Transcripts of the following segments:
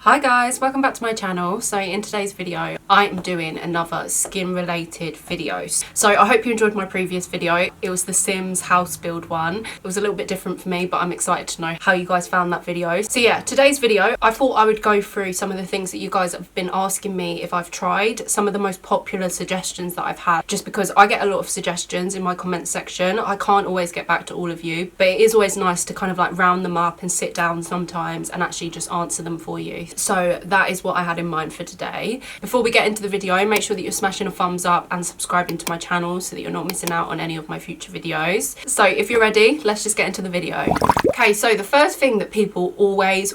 Hi guys, welcome back to my channel. So in today's video I am doing another skin related video. So I hope you enjoyed my previous video. It was the Sims house build one. It was a little bit different for me, but I'm excited to know how you guys found that video. So yeah, today's video I thought I would go through some of the things that you guys have been asking me if I've tried, some of the most popular suggestions that I've had, just because I get a lot of suggestions in my comment section. I can't always get back to all of you, but it is always nice to kind of like round them up and sit down sometimes and actually just answer them for you. So that is what I had in mind for today. Before we get into the video, make sure that you're smashing a thumbs up and subscribing to my channel so that you're not missing out on any of my future videos. So if you're ready, let's just get into the video. Okay, so the first thing that people always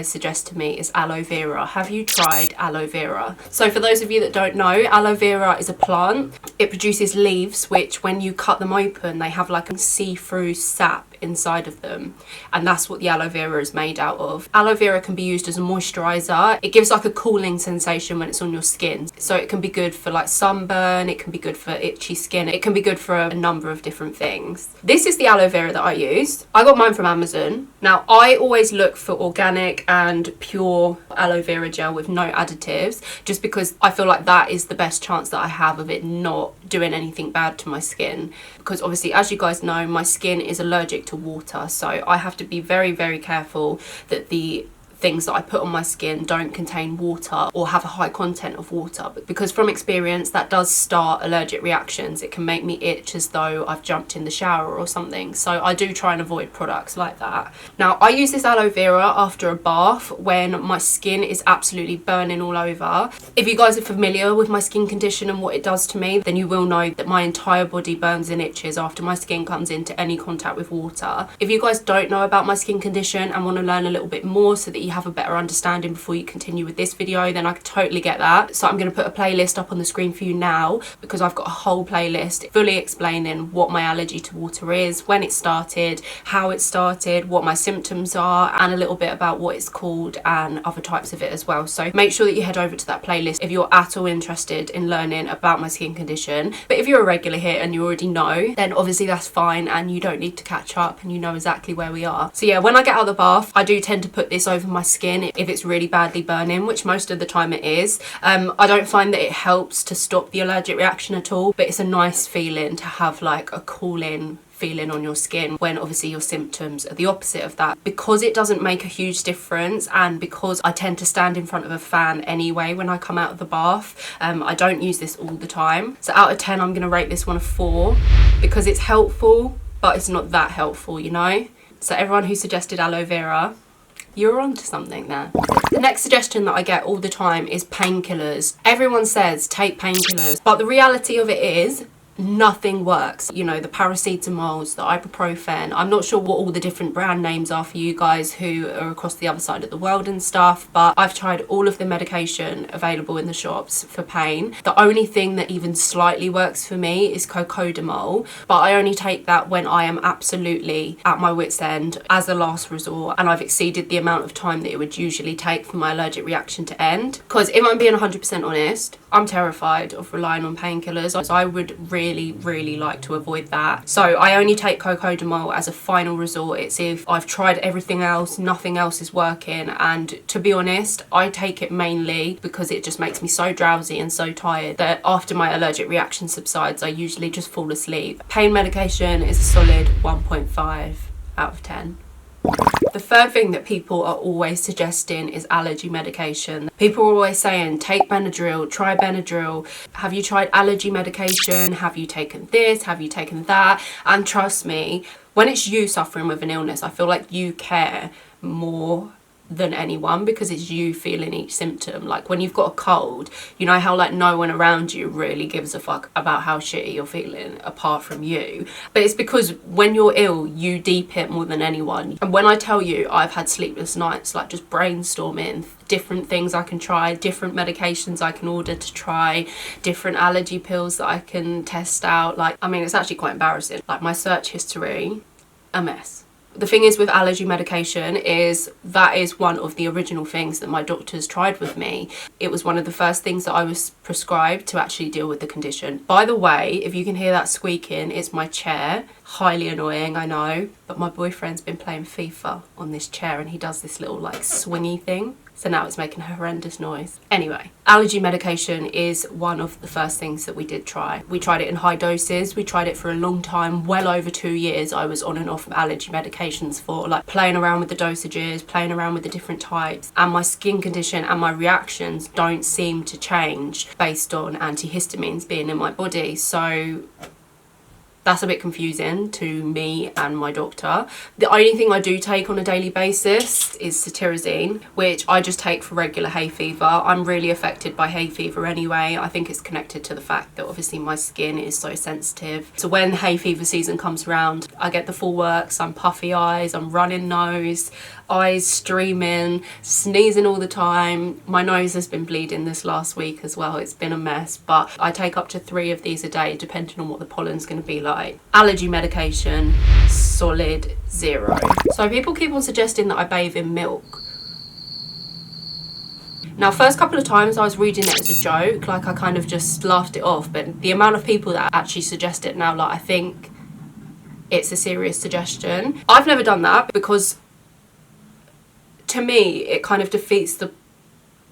suggest to me is aloe vera. Have you tried aloe vera? So for those of you that don't know, aloe vera is a plant. It produces leaves which when you cut them open, they have like a see-through sap inside of them, and that's what the aloe vera is made out of. Aloe vera can be used as a moisturizer. It gives like a cooling sensation when it's on your skin, so it can be good for like sunburn, it can be good for itchy skin, it can be good for a number of different things. This is the aloe vera that I used. I got mine from Amazon. Now I always look for organic and pure aloe vera gel with no additives, just because I feel like that is the best chance that I have of it not doing anything bad to my skin, because obviously, as you guys know, my skin is allergic to water, so I have to be very careful that the things that I put on my skin don't contain water or have a high content of water, because from experience that does start allergic reactions. It can make me itch as though I've jumped in the shower or something, so I do try and avoid products like that. Now I use this aloe vera after a bath when my skin is absolutely burning all over. If you guys are familiar with my skin condition and what it does to me, then you will know that my entire body burns and itches after my skin comes into any contact with water. If you guys don't know about my skin condition and want to learn a little bit more so that you have a better understanding before you continue with this video, then I can totally get that. So I'm going to put a playlist up on the screen for you now, because I've got a whole playlist fully explaining what my allergy to water is, when it started, how it started, what my symptoms are, and a little bit about what it's called and other types of it as well. So make sure that you head over to that playlist if you're at all interested in learning about my skin condition. But if you're a regular here and you already know, then obviously that's fine and you don't need to catch up and you know exactly where we are. So yeah, when I get out of the bath, I do tend to put this over my skin if it's really badly burning, which most of the time it is. I don't find that it helps to stop the allergic reaction at all, but it's a nice feeling to have like a cooling feeling on your skin when obviously your symptoms are the opposite of that. Because it doesn't make a huge difference, and because I tend to stand in front of a fan anyway when I come out of the bath, I don't use this all the time. So out of 10 I'm going to rate this one a 4, because it's helpful but it's not that helpful, you know. So everyone who suggested aloe vera, you're onto something there. The next suggestion that I get all the time is painkillers. Everyone says take painkillers, but the reality of it is nothing works. You know, the paracetamols, the ibuprofen, I'm not sure what all the different brand names are for you guys who are across the other side of the world and stuff, but I've tried all of the medication available in the shops for pain. The only thing that even slightly works for me is cocodamol, but I only take that when I am absolutely at my wit's end as a last resort, and I've exceeded the amount of time that it would usually take for my allergic reaction to end. Because if I'm being 100% honest, I'm terrified of relying on painkillers. So I would really like to avoid that. So I only take cocodamol as a final resort. It's if I've tried everything else, nothing else is working, and to be honest, I take it mainly because it just makes me so drowsy and so tired that after my allergic reaction subsides, I usually just fall asleep. Pain medication is a solid 1.5 out of 10. The third thing that people are always suggesting is allergy medication. People are always saying, take Benadryl, try Benadryl. Have you tried allergy medication? Have you taken this? Have you taken that? And trust me, when it's you suffering with an illness, I feel like you care more than anyone, because it's you feeling each symptom. Like when you've got a cold, you know how like no one around you really gives a fuck about how shitty you're feeling apart from you, but it's because when you're ill you deep it more than anyone. And when I tell you I've had sleepless nights, like just brainstorming different things I can try, different medications I can order to try, different allergy pills that I can test out, like I mean it's actually quite embarrassing. Like my search history, a mess. The thing is with allergy medication is that is one of the original things that my doctors tried with me. It was one of the first things that I was prescribed to actually deal with the condition. By the way, if you can hear that squeaking, it's my chair. Highly annoying, I know, but my boyfriend's been playing FIFA on this chair and he does this little like swingy thing. So now it's making a horrendous noise. Anyway, allergy medication is one of the first things that we did try. We tried it in high doses. We tried it for a long time, well over 2 years. I was on and off of allergy medications for, like, playing around with the dosages, playing around with the different types. And my skin condition and my reactions don't seem to change based on antihistamines being in my body. So that's a bit confusing to me and my doctor. The only thing I do take on a daily basis is cetirizine, which I just take for regular hay fever. I'm really affected by hay fever anyway. I think it's connected to the fact that obviously my skin is so sensitive. So when hay fever season comes around, I get the full works. I'm puffy eyes, I'm running nose, eyes streaming, sneezing all the time. My nose has been bleeding this last week as well. It's been a mess, but I take up to 3 of these a day depending on what the pollen's going to be like. Allergy medication, solid 0. So people keep on suggesting that I bathe in milk. Now, first couple of times I was reading it as a joke, like I kind of just laughed it off, but the amount of people that actually suggest it now, like, I think it's a serious suggestion. I've never done that because to me it kind of defeats the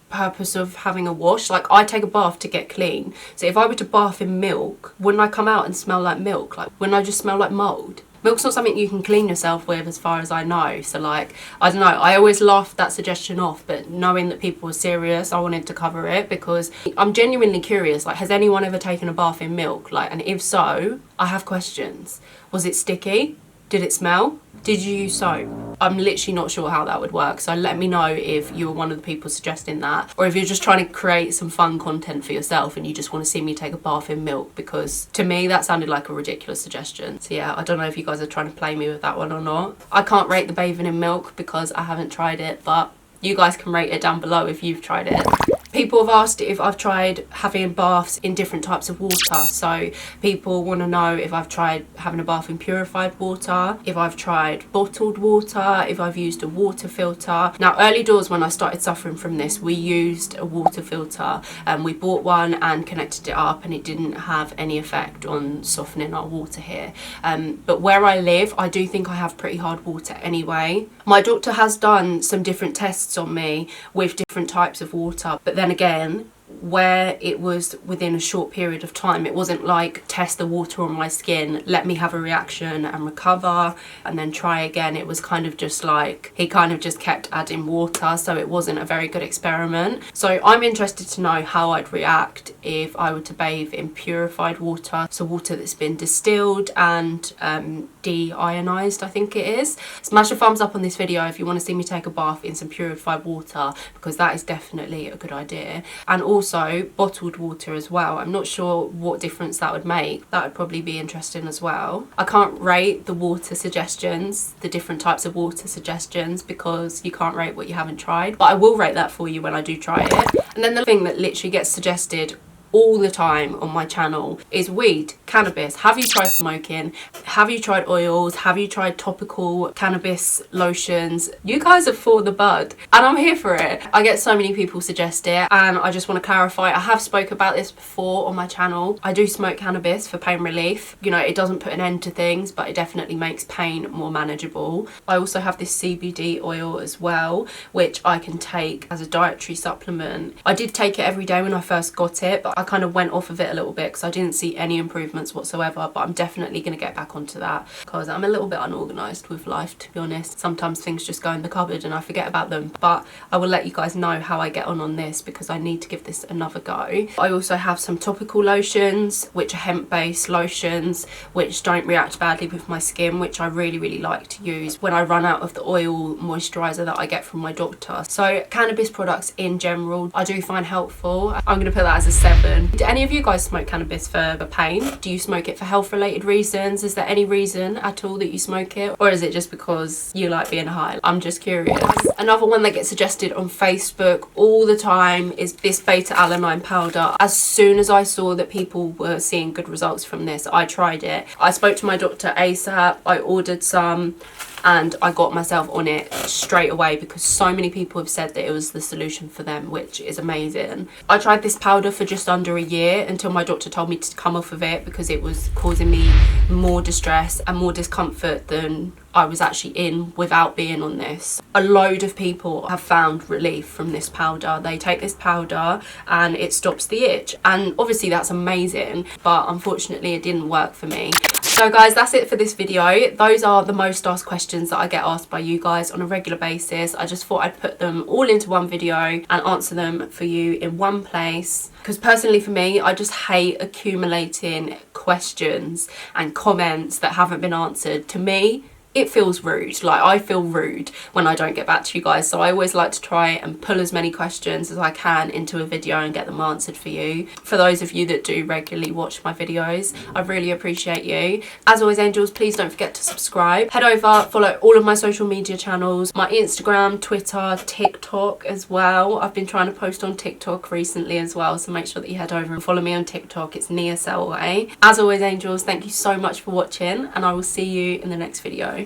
purpose of having a wash. Like, I take a bath to get clean, so if I were to bath in milk, wouldn't I come out and smell like milk? Like, wouldn't I just smell like mold? Milk's not something you can clean yourself with, as far as I know. So, like, I don't know, I always laughed that suggestion off, but knowing that people were serious, I wanted to cover it because I'm genuinely curious. Like, has anyone ever taken a bath in milk? Like, and if so, I have questions. Was it sticky? Did it smell? Did you use soap? I'm literally not sure how that would work, so let me know if you were one of the people suggesting that, or if you're just trying to create some fun content for yourself and you just want to see me take a bath in milk, because to me that sounded like a ridiculous suggestion. So yeah, I don't know if you guys are trying to play me with that one or not. I can't rate the bathing in milk because I haven't tried it, but you guys can rate it down below if you've tried it. People have asked if I've tried having baths in different types of water. So people want to know if I've tried having a bath in purified water, if I've tried bottled water, if I've used a water filter. Now, early doors when I started suffering from this, we used a water filter and we bought one and connected it up, and it didn't have any effect on softening our water here. But where I live, I do think I have pretty hard water anyway. My doctor has done some different tests on me with different types of water, but then again, where it was within a short period of time, it wasn't like test the water on my skin, let me have a reaction and recover and then try again. It was kind of just like he kind of just kept adding water, so it wasn't a very good experiment. So I'm interested to know how I'd react if I were to bathe in purified water, so water that's been distilled and deionized, I think it is. Smash a thumbs up on this video if you want to see me take a bath in some purified water, because that is definitely a good idea. And also bottled water as well. I'm not sure what difference that would make. That would probably be interesting as well. I can't rate the water suggestions, the different types of water suggestions, because you can't rate what you haven't tried, but I will rate that for you when I do try it. And then the thing that literally gets suggested all the time on my channel is weed, cannabis. Have you tried smoking? Have you tried oils? Have you tried topical cannabis lotions? You guys are for the bud and I'm here for it. I get so many people suggest it, and I just want to clarify, I have spoke about this before on my channel. I do smoke cannabis for pain relief. You know, it doesn't put an end to things, but it definitely makes pain more manageable. I also have this CBD oil as well, which I can take as a dietary supplement. I did take it every day when I first got it, but I kind of went off of it a little bit because I didn't see any improvements whatsoever. But I'm definitely going to get back onto that because I'm a little bit unorganised with life, to be honest. Sometimes things just go in the cupboard and I forget about them, but I will let you guys know how I get on this because I need to give this another go. I also have some topical lotions, which are hemp-based lotions, which don't react badly with my skin, which I really like to use when I run out of the oil moisturiser that I get from my doctor. So cannabis products in general I do find helpful. I'm going to put that as a 7. Do any of you guys smoke cannabis for pain? Do you smoke it for health related reasons? Is there any reason at all that you smoke it, or is it just because you like being high? I'm just curious. Another one that gets suggested on Facebook all the time is this beta-alanine powder. As soon as I saw that people were seeing good results from this, I tried it. I spoke to my doctor ASAP. I ordered some. and I got myself on it straight away because so many people have said that it was the solution for them, which is amazing. I tried this powder for just under a year until my doctor told me to come off of it because it was causing me more distress and more discomfort than I was actually in without being on this. A load of people have found relief from this powder. They take this powder and it stops the itch, and obviously that's amazing, but unfortunately it didn't work for me. So guys, that's it for this video. Those are the most asked questions that I get asked by you guys on a regular basis. I just thought I'd put them all into one video and answer them for you in one place, because personally for me, I just hate accumulating questions and comments that haven't been answered. To me, it feels rude. Like, I feel rude when I don't get back to you guys, so I always like to try and pull as many questions as I can into a video and get them answered for you. For those of you that do regularly watch my videos, I really appreciate you. As always, angels, please don't forget to subscribe. Head over, follow all of my social media channels, my Instagram, Twitter, TikTok as well. I've been trying to post on TikTok recently as well, so make sure that you head over and follow me on TikTok. It's Niah Selway. As always, angels, thank you so much for watching, and I will see you in the next video.